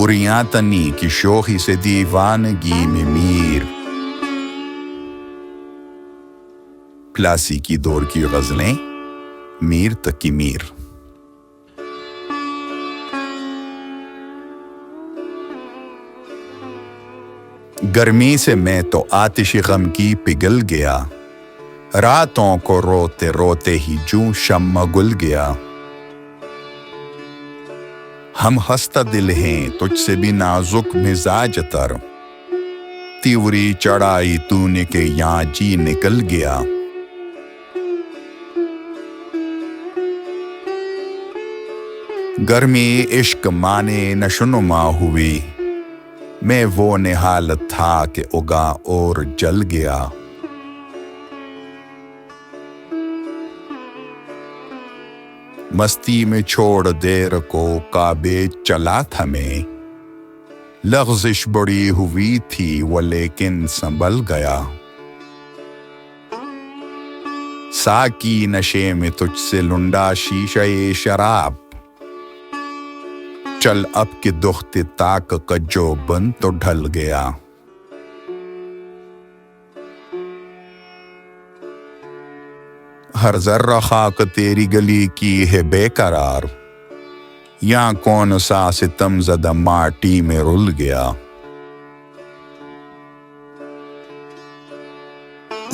اریاتنی کی شوخی سے دیوانگی میں میر، کلاسیکی دور کی غزلیں میر تک کی میر۔ گرمی سے میں تو آتش غم کی پگھل گیا، راتوں کو روتے روتے ہی جوں شمع گل گیا۔ ہم خستہ دل ہیں تجھ سے بھی نازک مزاج تر، تیوری چڑھائی تو نے کہ یہاں جی نکل گیا۔ گرمی عشق مانے نشوونما ہوئی، میں وہ نہالت تھا کہ اگا اور جل گیا۔ مستی میں چھوڑ دیر کو کعبے چلا تھا میں، لغزش بڑی ہوئی تھی وہ لیکن سنبھل گیا۔ ساکی نشے میں تجھ سے لنڈا شیشہ شراب، چل اب کے دخت تاک کا جو بن تو ڈھل گیا۔ ہر ذرہ خاک تیری گلی کی ہے بے قرار، یہاں کون سا ستم زدہ ماٹی میں رل گیا۔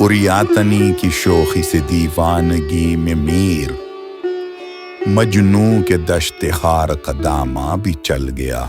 اریاتنی کی شوخی سے دیوانگی میں میر، مجنوں کے دشت خار کا داماں بھی چل گیا۔